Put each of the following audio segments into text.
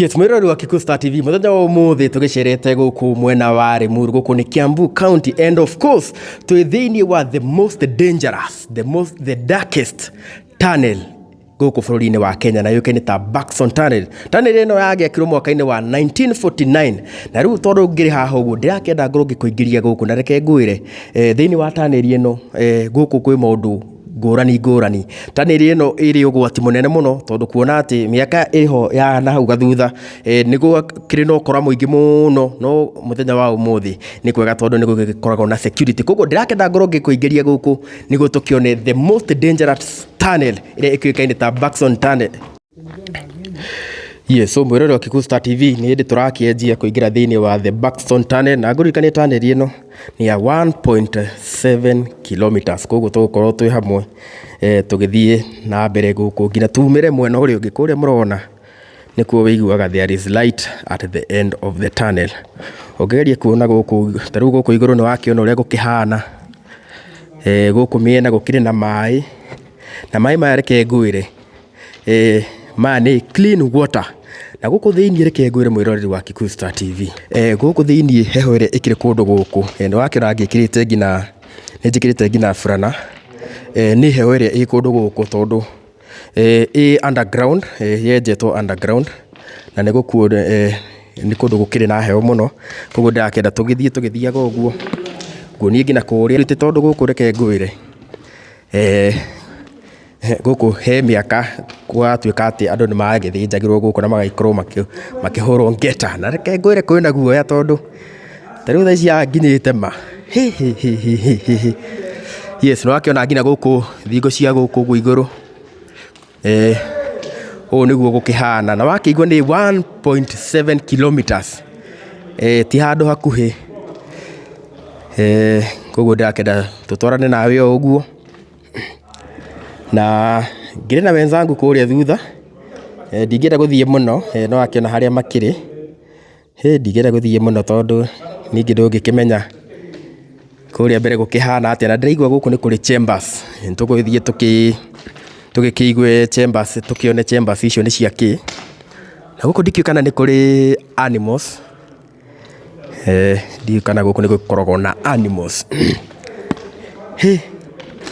Yes, mwirori wa Kikuyu Star TV muthenya wa umuthi tugicerete guku mwena wa Limuru guku ni Kiambu County, and of course twi thiini wa the most dangerous, the darkest tunnel guku bururi-ini wa Kenya, na yuke ni ta Buxton Tunnel. Tunnel ino yagiakirwo mwaka-ini wa 1949, na riu tondu ngiri haha uguo ndirakenda ngorwo ngikuingiria guku, na reke ngwire thiini wa tunnel ino guku kwi maundu ngurani. Tunnel ino iri ugwati munene muno tondu kuona ati miaka iriho ya na hau gathutha niguo kiri no kora muingi muno, no muthenya wa umuthi ni kwega tondu niguo gikoragwo na security. Koguo ndirakenda ngorwo ngikuingiria guku niguo tukione the most dangerous tunnel ire ikwikaine ta Buxton Tunnel. Yes, so mwirori wa Kikuyu Star TV ni hindi turakienjia kuingira thiini wa the Buxton Tunnel, na ngurikanie tunnel ino ni ya 1.7 kilometers. Koguo tugukorwo twi hamwe tugithie na mbere guku ngina tumire mwena uri ungi kuria murona nikuo wiguaga there is light at the end of the tunnel. Ongereria kuona guku taru guku iguru ni wakiona uria gukihana guku miena gukire na mai, na mai mareke ngwire ma ni clean water, na guku thiini reke ngwire mwiroreri wa Kikuyu Star TV guku thiini heho ire ikire kundu guku ni wakira ngikirite ngina njikirite ngina furana ni heho ire ikundu guku tondu underground yenjetwo underground, na ni guku ni kundu gukire na heho muno. Koguo ndakenda tugithiaga uguo nguonie ngina kuria tondu guku reke ngwire guku he miaka gwatuika ati andu ni magithijagirwo guku na magaikorwo makihurwo ngeta, na reke ngwire kwina guoya tondu tariu tha cia nginyite ma. Yes, no akiona ngina guku thingo cia guku gu iguru o niguo gukihana, na wakiigua ni 1.7 kilometers ti handu hakuhi koguo ndakenda tutwarane nawe o uguo, na ngire na wenzangu kuria thutha ndingenda guthie muno no akiona haria makiri ndingenda guthie muno tondu ningi ndungikimenya kuria mbere gukihana atia, na ndiraigua guku ni kuri chambers tugithie tugikiigwe chambers tukione chambers icio ni ciaki, na guku ndikio kana ni kuri animals ndikio kana guku ni gukoragwo na animals.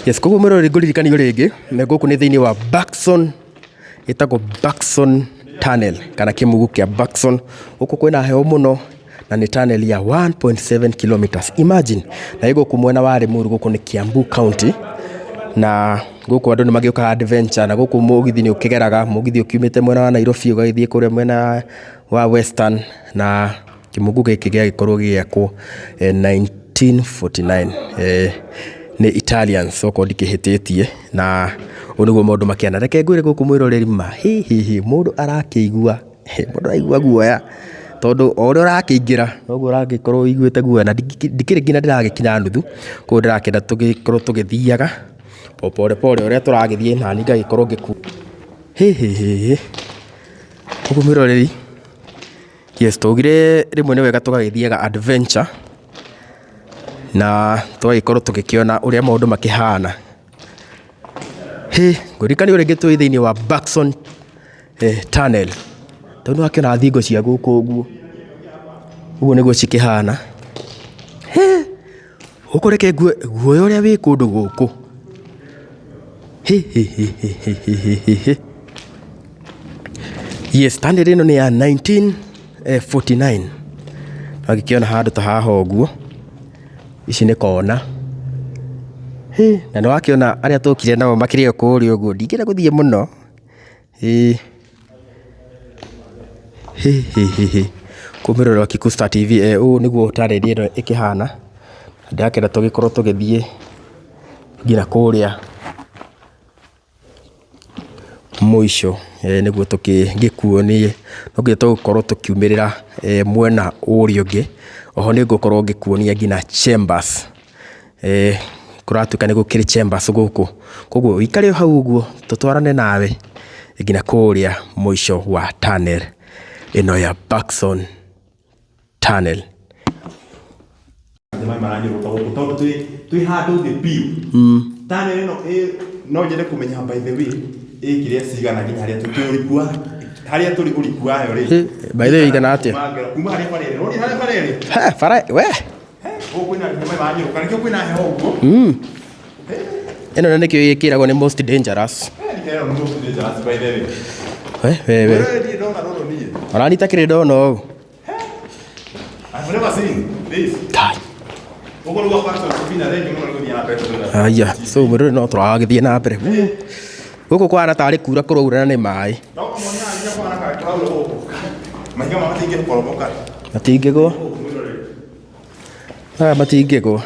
Yes, koguo mwirori nguririkania ringi na guku ni thiini wa Buxton, itagwo Buxton Tunnel kana kimugu kia Buxton. Guku kwina heho muno na ni tunnel ya 1.7 kilometers. Imagine na guku mwena wa Limuru guku ni Kiambu County, na guku andu ni magioka adventure, na guku mugithi ni ukigeraga mugithi ukiumite mwena wa Nairobi ugaithie kuria mwena wa Western, na kimugu giki giakorwo giakwo 1949 ni Italians soko ndikihititie, na uniguo maundu makiana. Reke ngwire guku mwiroreri ma mundu arakiigua mundu aigua guoya tondu ore urakiingira noguo uragikorwo iguite guoya, na ndikiri ngina ndiragikinya nuthu ko ndirakenda tugikorwo tugithiaga pole uria turagithie na ni ngagikorwo ngiku guku mwiroreri. Yes, tugire rimwe ni wega tugagithiaga adventure na twagikorwo tugikiona uria maundu makihana. Ngurikani uria ngitwi thiini wa Buxton Tunnel tondu akiona thingo cia guku uguo niguo cikihana. Guku reke guoya uria wi kundu guku. Yes, tunnel ino ni ya 1949 wagikiona handu ta haha uguo ici ni kona na no wakiona aria tukire nao makirio kuria uguo ndingenda guthie muno kumirora Kikuyu Star TV u niguo tunnel ino ikihana. Ndakenda tugikorwo tugithie ngira kuria muisho niguo ngikuonie no nginya tugikorwo tukiumirira mwena uria ungi. Oho ni ngukorwo ngikuonia ngina chambers kuratuka ni gukiri chambers guku, koguo ikare hau uguo tutwarane nawe ngina kuria muisho wa tunnel ino ya Buxton Tunnel. Twi handu the bill tunnel ino no njere kumenya by the way ikiria cigana nginya haria tukiurikua haria turi uriku wayo ri by the way igana atia kuma haria parere rori haria parere ha fara we o kwina nyuma banyu kana kyo kwina heho ugo eno nene kyo yekiragwo ni most dangerous kero no most dangerous by the way we aranita kiredo no I've never seen this ugo lugha kwanza kufina rengi mwana ngodi yana petrol aya so murure no turagithie na mbere guku kwana tari kura kuraura na ni mai matingigwo matingigwo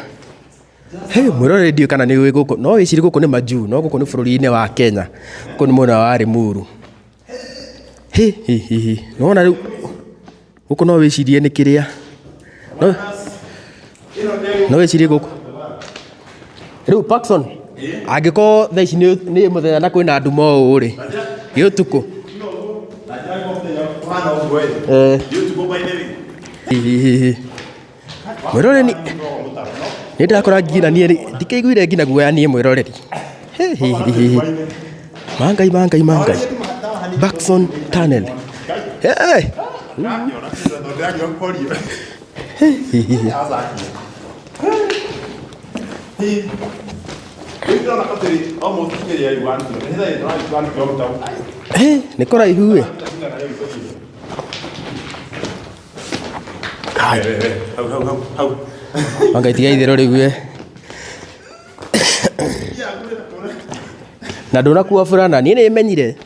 mwirore ndio kana ni guku no wiciri guku ni Majuu no guku ni bururi-ini wa Kenya guku ni mwena wa Limuru no na riu guku no wicirie ni kiria no wicirie guku riu Paxson angiko thaa ici ni muthenya na kwina nduma uu ri gi utuku mwiroreri ni ndakora ngina nie ndikaiguire ngina guoya nie mwiroreri mangai Paxson Tunnel ni kuraihu we Mangai tiga ithero riu we na ndunakua burana nie ni menyire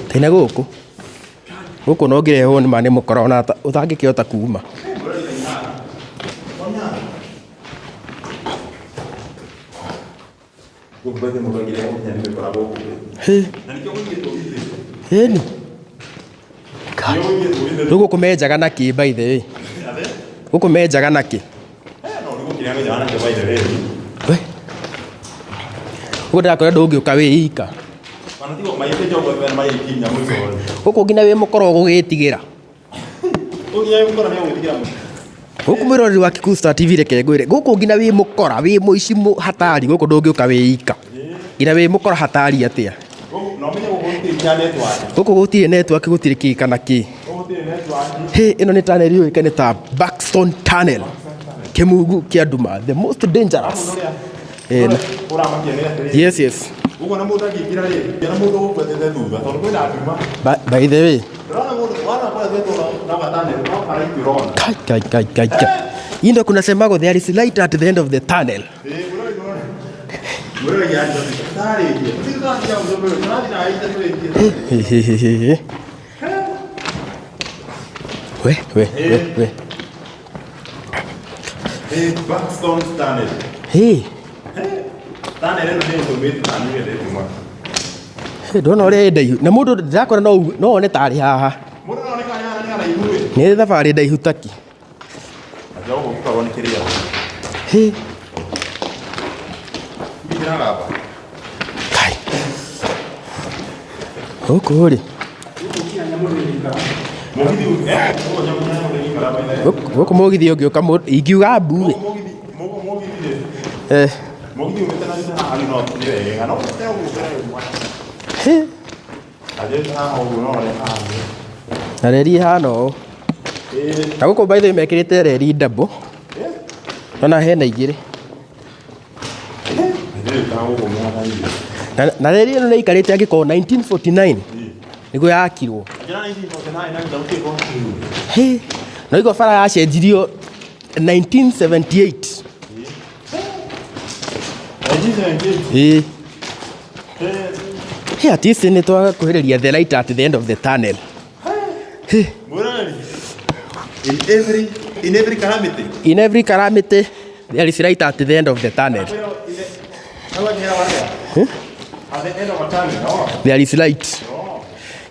tena guku no ngirehwo ni mane mukora ona utangikihota kuma Heni Rugo kumenjaga naki by the way Guku menjaga naki Guku ndakora ndungiuka wiika Guku ngina wi mukoro gugitigira Guku mwiroreri wa Kikuyu Star TV reke ngwire guku ngina wi mukora wi muici hatari guku ndungiuka wiika ngina wi mukora hatari atia guku gutire network gutire ki kana ki ino ni tunnel yo ikane ta Paxton Tunnel Kimugu kia Nduma the most dangerous yes ugo na muda ngira ri na muda ukwetete thutha tondu kwina nduma by the way kai indo kuna semago there is light at the end of the tunnel we Paxton Tunnel tunnel ndio ndio ndona uri ndaihu na mundu ndirakora no one tari haha mundu anaonekana yana na ihu ni thabari ndaihu taki ajo gukorwo ni kiria bikira gaba kai huko uri guku mugithi ungiuka ingiuga mbu Mogi umetana na hali no ni wega no teo gukera aje na oguno le ha reri hano na guku by the way mekirite reri double na hena igire na reri ino ni ikarite angiko 1949 nigo yakirwo na igo fara yacenjirio 1978 Here at least ni twa kuhiriria the light at the end of the tunnel. In every calamity there is light at the end of the tunnel. At the end of a tunnel. There is light.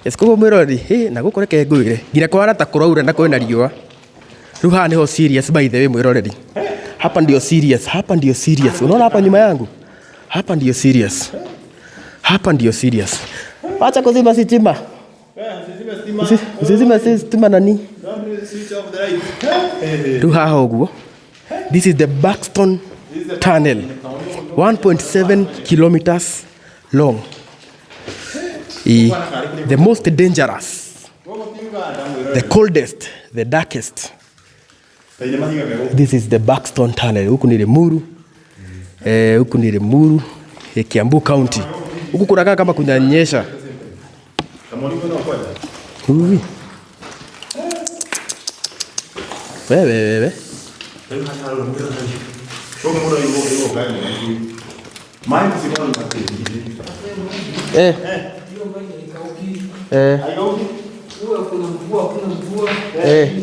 Yes, kuko mwirori na guko reke ngwire ngira kwana ta kuraura na kwena riua. Ruha ni ho serious by the way mwiroreri. Hapa ndio serious. Unaona hapa nyuma yangu? Hapa ndio serious. Acha kuzima sitima. Usizime sitima nani? Ruha hoguo. This is the Paxton Tunnel. 1.7 kilometers long. The most dangerous, the coldest, the darkest. This is the Buxton Tunnel. Huku ni Limuru. Huku ni Limuru, Kiambu County. Huku kunakaa kama kunanyesha. Wewe.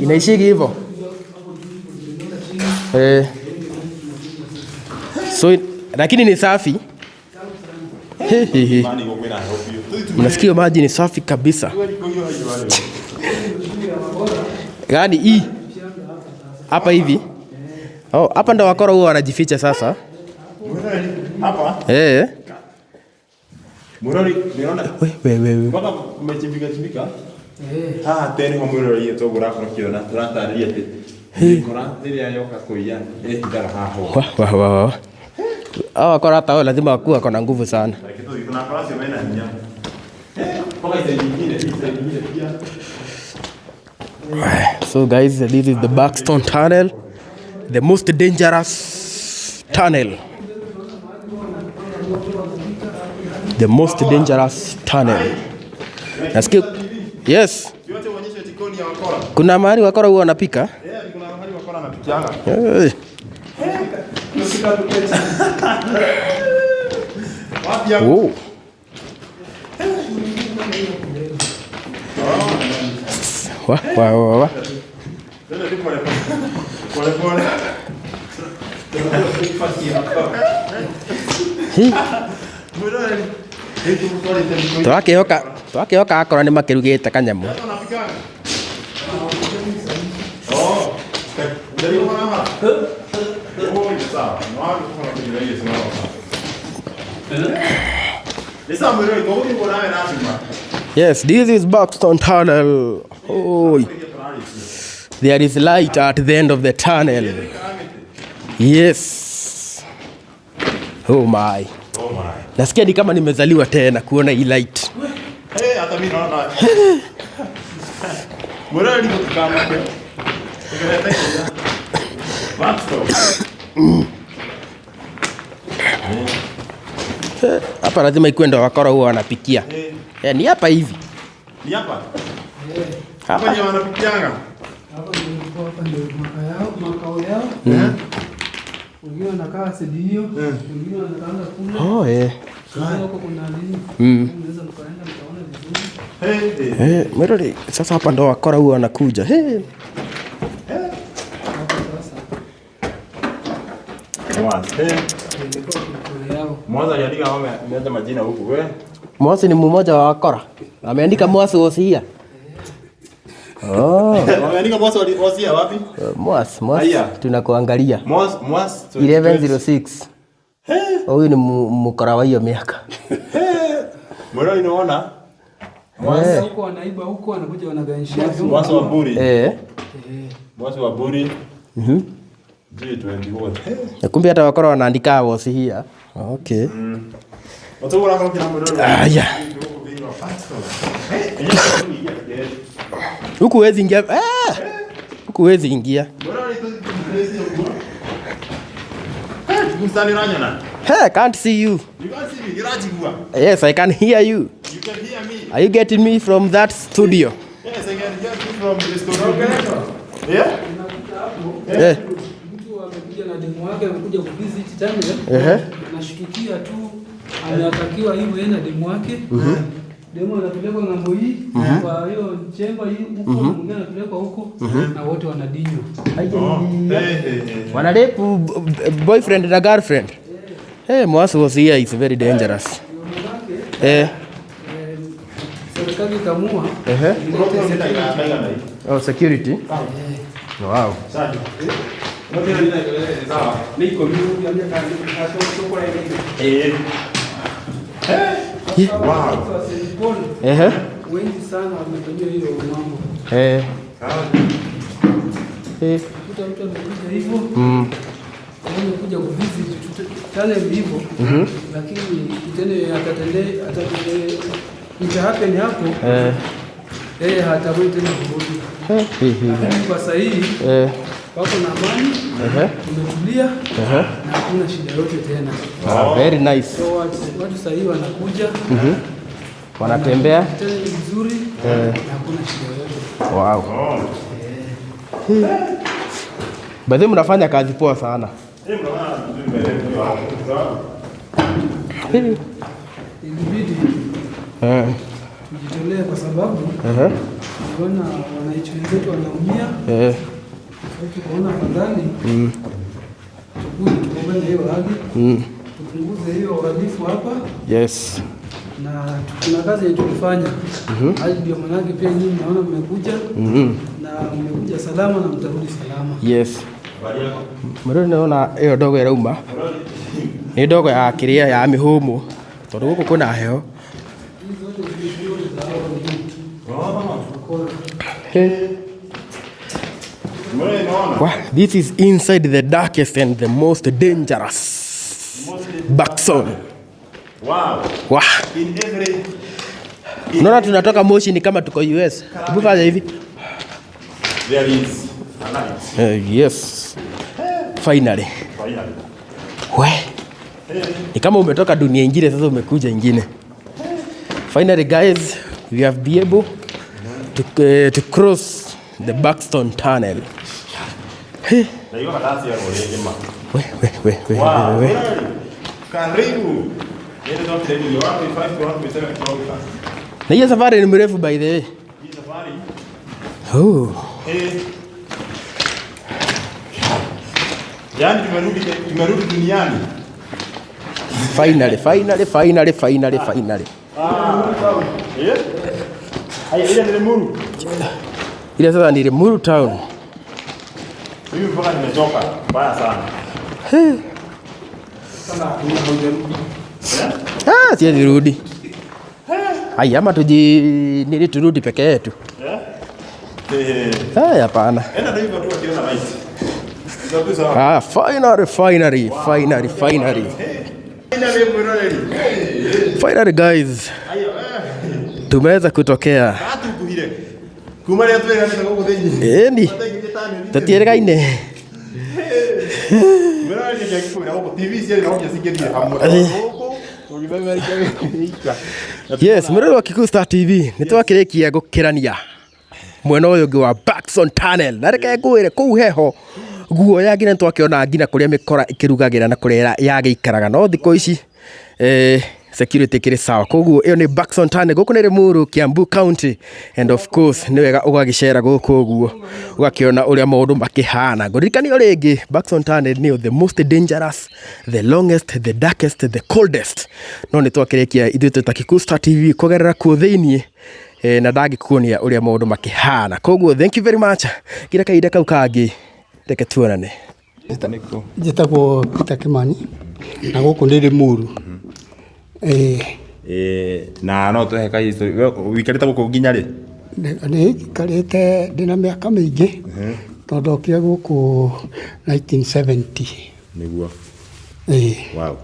Inaishiki hivyo. So lakini ni safi. Unasikia maji ni safi kabisa. Yaani hii hapa hivi. Hapa ndo wakora huwa wanajificha sasa. Hapa? Murori, niona? Wewe. Mpaka umechimbika. Tena murori yetu burafu kiona. Tunataria ati. Kora ndio yoka kuia. Ndara hapo. Wa. Wakora hata lazima wakuwa kuna nguvu sana. Kuna klasi maana nya. Mpaka ile nyingine pia. So guys, this is the Buxton Tunnel, the most dangerous tunnel. The most dangerous tunnel. Nasikia, yes. Kuna mahali wakora huwa wanapika? Kuna mahali wakora wanapikianga. Oh. Wa. Twakihoka akora ni makirugite kanyamu. Yes, this is Buxton Tunnel. Oh, there is light at the end of the tunnel. Yes. Oh my. Nasikia ni kama nimezaliwa tena kuona hii light. Hata mimi naona. Mbona ni kama hiyo? Hapa lazima ikwenda wakora huwa wanapikia. Ni hapa hivi. Ni hapa? Hapa ndio wanapikianga. Ndio makao yao. Wengine wanakaa studio, wengine wanakaa kule. Huko kuna nini? Unaweza mkaenda mtaona vizuri. Mweroli, sasa hapa ndo wakora huwa wanakuja. Mwanza aliandika ameanza majina huku wewe. Mwasi ni mmoja wa wakora. Ameandika Mwasi Wosia. Wameandika Mwasi Wosia wapi? Mwasi tunakuangalia. Mwasi 1106. Huyu ni mkora wa hiyo miaka. Mbona unaona? Mwasi huko anaiba huko anakuja wanaganishia. Mwasi wa Buri. Mwasi wa Buri. Kumbe hata wakora wanaandika Wosia. Okay. Huku huwezi ingia. Huku huwezi ingia. Hey, can't see you. You can't see me. Yes, I can hear you. You can hear me. Are you getting me from that studio? Yes, I can get you from the studio. Yeah? Mtu amekuja na demu wake amekuja kuvisit channel. Anashikikia tu anatakiwa hivyo yeye na demu wake. Demu anapelekwa ng'ambo hii kwa hiyo chemba hii huko mwingine anapelekwa huko na wote wanadinywa. Wanadepu boyfriend na girlfriend. Mwasi Wosia is very dangerous. Serikali kamua. Oh, security. Wow. Wengi sana wamefanyia hiyo mambo. Kuta mtu amekuja hivyo. Amekuja kuvisit tunnel hivyo. Lakini kitendo itahappen hapo. Yeye hatawezi tena kurudi. Lakini kwa sasa hivi wako na amani, tumetulia na hakuna shida yote tena. Very nice. So watu sasa hivi wanakuja, wanatembea tena vizuri na hakuna shida yote. Wow. Baadhi mnafanya kazi poa sana. Ilibidi kujitolea kwa sababu tunaona wananchi wenzetu wanaumia. Tukaona afadhali tupunguze hiyo hali, tupunguze hiyo uhalifu hapa. Yes. Na kuna kazi yetu tulifanya. Hadi ndio manake pia nyinyi naona mmekuja na mmekuja salama na mtarudi salama. Yes. Mero naona hiyo dogo ya Rauma. Ni dogo ya kiria ya mihumu. Tondu guku kuna heo. Wow, this is inside the darkest and the most dangerous Buxton. Wow. Wow. In every Unaona tunatoka Moshi ni kama tuko US. Hebu fanya hivi. there is a light. Yes. Finally. Finally. We. Ni kama umetoka dunia ingine sasa umekuja ingine. Finally guys, we have been able to cross the Buxton Tunnel. Na hiyo kadasi ya roli jema. We. Wow. Karibu. Ile ndio tena ni wapi 5 to 7 kilometers. Na hiyo safari ni mrefu by the way. Hii safari. Oh. Yaani tumerudi duniani. Finally. Ile ni Limuru. Ile sasa ni Limuru town. Mimi mpaka nimechoka mbaya sana. Sana Siwezi rudi. Haya ama nili turudi peke yetu. Hapana. Enda ndio watu wakiona light. Finally guys. Tumeweza kutokea. Endi. Tatieregaine. Yes, murero wa Kikuyu Star TV. Nitwakirekia gukirania mwena uyu ngi wa Buxton Tunnel. Na reke ngwire kuu heho guo ya ngina twakiona ngina kuria mikora ikirugagira na kuria yagiikaraga no thiko ici security kiri sawa. Koguo iyo ni Buxton Tunnel guku ni Limuru, Kiambu County, and of course ni wega ugagicera guku guo ugakiona uria maundu makihana. Ngurikanio ringi Buxton Tunnel ni the most dangerous, the longest, the darkest, the coldest. No ni twakirekia ithu tuta Kikuyu Star TV kugerera ku thiini na ndagikuonia uria maundu makihana. Koguo thank you very much. Kira kaida kau kangi reke tuonane. Njĩtagwo Peter Kimani na gũkũ nĩ Limuru. Na no tuheka history wikarite gũkũ nginya rĩ? Nĩ njikarĩte ndĩna mĩaka mĩingĩ tondũ ndokire gũkũ 1970 nĩguo. Wow.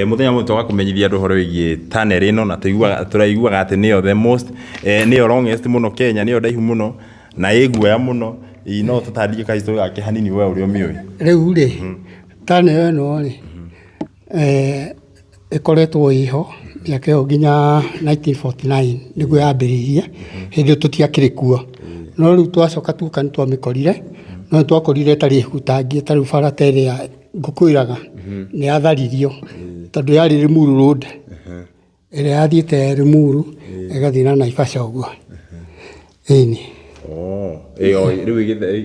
Muthenya mũthĩ tũgakũmenyithia andũ ũhoro wĩgiĩ tunnel ĩno na tũraiguaga atĩ nĩyo the most nĩyo longest mũno Kenya, nĩyo ndaihu mũno na ĩguoya mũno. No tũtarĩrie ka history yake hanini wewe ũrĩa ũmĩũĩ. Rĩu rĩ tunnel ĩno rĩ ĩkoretwo ĩho mĩaka ĩyo nginya 1949 nĩguo yambĩrĩirie, hĩndĩ tũtiakĩrĩ kuo. No rĩu twacoka tuka nĩtwamĩkorire, no twakorire tarĩ hutangie tarĩ bara ĩrĩa ngũkwĩraga nĩ yatharirio tondũ yarĩ Limuru Road ĩrĩa yathiĩte Limuru ĩgathiĩ na Naivasha ũguo. Ĩni. Rĩu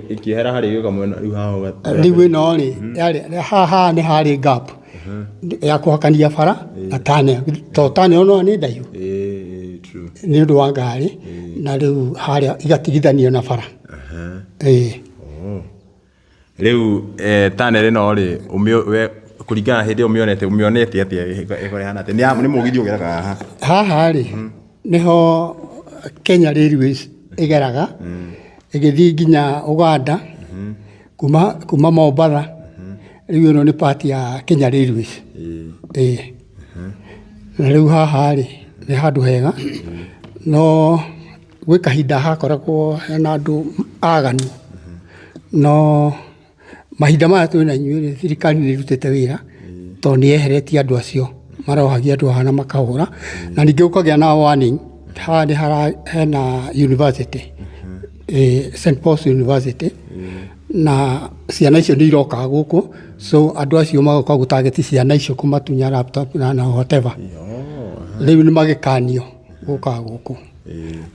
ikĩhera harĩ gĩũka mwena rĩu haha rĩu ĩno rĩ haha nĩ harĩ gap ya kuhakania bara na tunnel to tunnel no nĩ ndaihu nĩ ũndũ wa ngari na rĩu harĩa igatigithanio na bara. Rĩu tunnel ĩno rĩ kũringana hĩndĩ ũmĩonete atĩa ĩkore hana atĩ nĩ mũgithi ũgeraga haha rĩ nĩho Kenya Railways ĩgeraga ĩgĩthiĩ nginya Uganda kuma Mombatha Riu ĩno nĩ part ya Kenya Railways. Na rĩu haha rĩ nĩ handũ hega no gwĩ kahinda hakoragwo hena andũ aganu no mahinda maya twĩna inyuĩ thirikari nĩ ĩrutĩte wĩra tondũ nĩ yeheretie andũ acio marohagia andũ haha na makahũra na ningĩ gũkagĩa na warning haha nĩ hena university St Paul's University na ciana icio nĩ iroka gũkũ so andũ acio magoka gũtargeti ciana icio kũmatunya laptop na whatever rĩu nĩ magĩkanio gũka gũkũ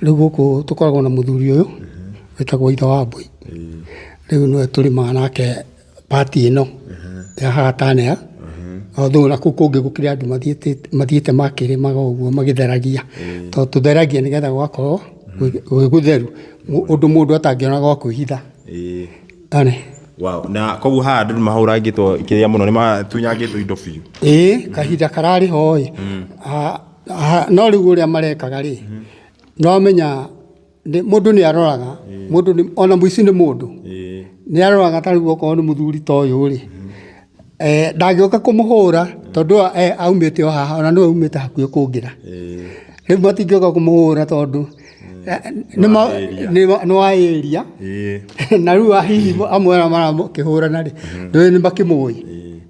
rĩu gũkũ tũkoragwo na mũthuri ũyũ wĩtagwo Ithe wa Mbũi rĩu nĩwe tũrĩmaga nake pati ĩno ya haha Tunnel although na kũu kũngĩ gũkĩrĩ andũ mathiĩte makĩrĩmaga ũguo magĩtheragia tondũ tũtheragia nĩgetha gũgakorwo gwĩ gũtheru ũndũ mũndũ atangĩona gwa kwĩhitha. Wow, na koguo haha andũ mahũrangĩtwo kĩrĩa mũno nĩ matunyangĩtwo indo biũ. Kahinda kararĩ ho no rĩu ũrĩa marekaga rĩ no menya mũndũ nĩ aroraga mũndũ ona mũici nĩ mũndũ nĩ aroraga ta rĩu okorwo nĩ mũthuri ta ũyũ rĩ ndangĩoka kũmũhũra tondũ aumĩte o haha ona nĩwe aumĩte hakuhĩ kũngĩra rĩu matingĩoka kũmũhũra tondũ nĩ wa area na rĩu hihi amwe arĩa marakĩhũrana rĩ nĩ makĩmũĩ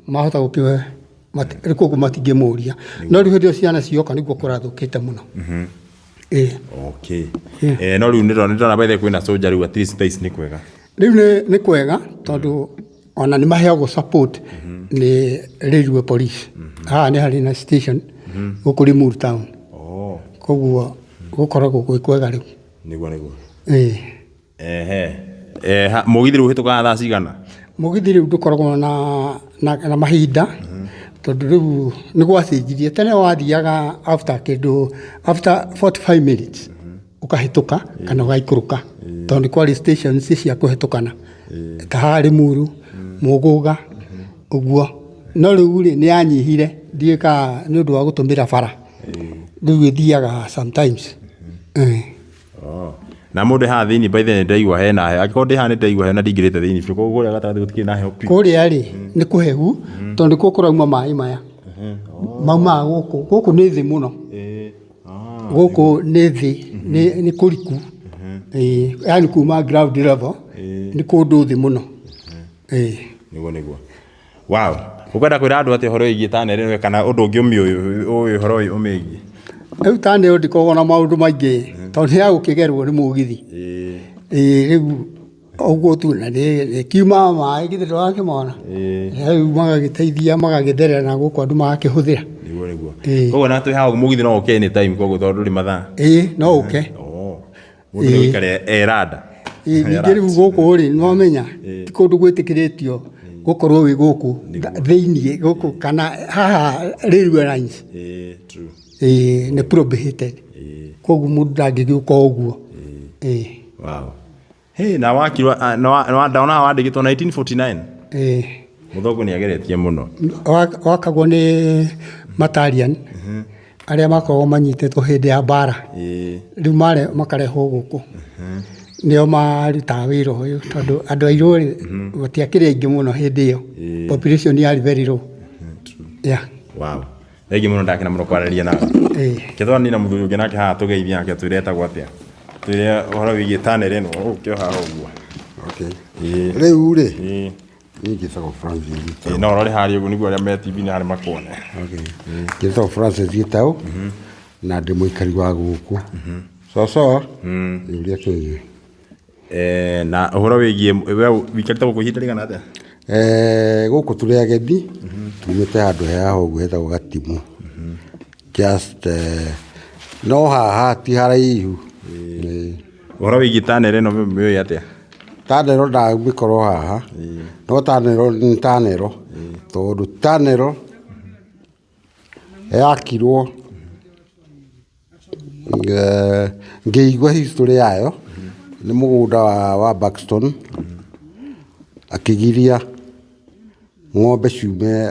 mahota gũkĩwe kũguo matingĩmũria no rĩu hĩndĩ ĩyo ciana cioka nĩguo kũrathũkĩte mũno. No rĩu nĩndĩrona baithe kwĩna soldier rĩu at least thaa ici nĩ kwega. Rĩu nĩ kwega tondũ ona nĩ maheagwo support nĩ railway police haha nĩ harĩ na station gũkũ Limuru town koguo gũkoragwo gwĩ kwega rĩu nĩguo mũgithi rĩu ũhĩtũkaga thaa cigana? Mũgithi rĩu ndũkoragwo na mahinda tondũ rĩu nĩ gwacenjirie tene wathiaga after 45 minutes ũkahĩtũka kana ũgaikũrũka tondũ nĩ kwarĩ stations cia kũhĩtũkana ta haha Limuru Mũgũga ũguo no rĩu rĩ nĩ yanyihire ndiũĩ kana nĩ ũndũ wa gũtũmĩra bara rĩu ĩthiaga sometimes. Na mũndũ haha thĩinĩ baithe nĩ ndaigua hena heho angĩkorwo ndĩ haha nĩ ndaigua heho na ndingĩrĩte thĩinĩ biũ koguo kũrĩa gatagatĩ gũtikĩrĩ na heho biũ. Kũrĩa rĩ nĩ kũhehu tondũ nĩkuo kũrauma maĩ maya maumaga gũkũ nĩ thĩ mũno gũkũ nĩ thĩ nĩ kũriku yani kuma ground level nĩ kũndũ thĩ mũno. Nĩguo wow ũkwenda kwĩra andũ atĩ ũhoro wĩgiĩ Tunnel ĩno kana ũndũ ũngĩ ũmĩũĩ ũhoro ũmĩgiĩ? Rĩu Tunnel ndikoragwo na maũndũ maingĩ tondũ nĩ ya gũkĩgerwo nĩ mũgithi rĩu ũguo tu na kiuma maĩ githĩ ndũrakĩmona rĩu magagĩteithia magagĩtherera na gũkũ andũ magakĩhũthĩra. Koguo na twĩ haha mũgithi no ũke anytime koguo tondũ ndũrĩ mathaa? No ũke mũndũ nĩ gũikare eranda. Ningĩ rĩu gũkũ rĩ nĩ wamenya ti kũndũ gwĩtĩkĩrĩtio gũkorwo wĩ gũkũ thĩiniĩ gũkũ kana haha railway lines nĩ prohibited koguo mũndũ ndangĩgĩũka ũguo. Na wakirwo ndaona wandĩkĩtwo 1949 mũthũngũ nĩ ageretie mũno wakagwo nĩ Matalian arĩa makoragwo manyitĩtwo hĩndĩ ya mbara rĩu makarehwo gũkũ nĩo marutaga wĩra ũyũ tondũ andũ airũ gũtiakĩrĩ aingĩ mũno hĩndĩ ĩyo population yarĩ very low. Thengi mũno ndakena mũno kwaranĩria nawe kĩthoni na mũthuri ũngĩ nake haha tũgeithia nake twĩre etagwo atĩa twĩre ũhoro wĩgiĩ Tunnel ĩno ũkĩo haha ũguo. Rĩu rĩ niĩ njĩtagwo Francis Gitau. No ũrore harĩa ũguo nĩguo arĩa me TV-inĩ harĩa makone. Njĩtagwo Francis Gitau na ndĩ mũikari wa gũkũ coco ũrĩa kĩnyuĩ. Na ũhoro wĩgiĩ wikarĩte gũkũ ihinda rĩigana atĩa? Gũkũ tũrĩ agethi tumĩte handũ hehaha ũguo hetagwo Gatimũ just no haha ti haraihu. Ũhoro wĩgiĩ Tunnel ĩno mĩũĩ atĩa? Tunnel ndagĩkorwo haha no Tunnel nĩ Tunnel tondũ Tunnel yakirwo ngĩigua history yayo nĩ mũgũnda wa Buxton akĩgiria ng'ombe ciume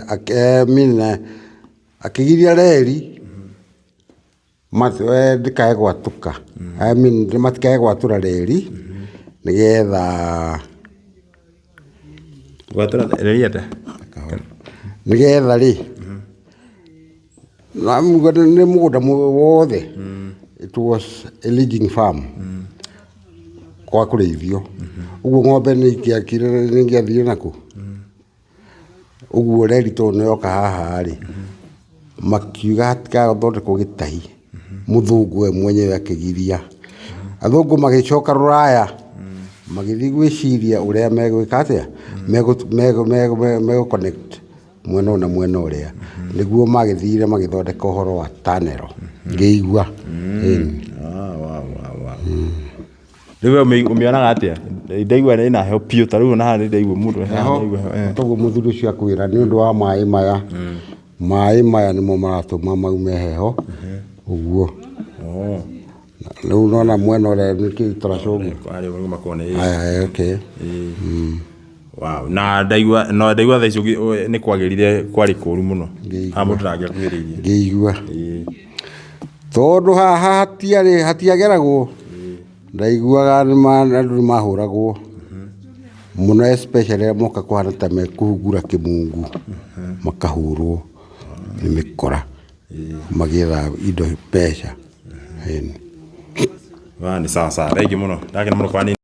akĩgiria reri ndikae gwatũka matikae gwatũra reri nĩgetha gwatũra reri atĩa nigetha ri na mugada nä må gå nda wothe it was a leading farm kwa kå rä ithio å guo ng'ombe nä ingäakire nä ingäathire nakå å guo reritå nä oka haha rä makiuga hatikaga thondekwo gä tahi må thå ngå we mwenyewe akä giria athå ngå magä coka rå raya magä thiä gwä ciria å rä a megwä ka atä a megå connect mwena na mwena å rä a nä guo magä thire magä thondeka å horo wa tanero ngä igua rä u å mä onaga atä a ndaigua ä heho piå ta rä u naha nä ndaigua må ndå toguo må thuri å cio akwä ra nä å ndå wa maä maya maä maya nä mo maratå ma maume heho å guo rä u nona mwena å rä a nä kä tåracågu na ndaigua tha icio nä kwagä rire kwarä kå ru må no ha må ndå rangä akuhä rä irie ngä igua tondå haha hatiageragwo ndaiguaga andå nä mahå ragwo må no especially moka kå hana ta mekå hungura kä mungu makahå rwo nä mä kora magä indo mbeca nä sawa sawa thengi må no ndakena må no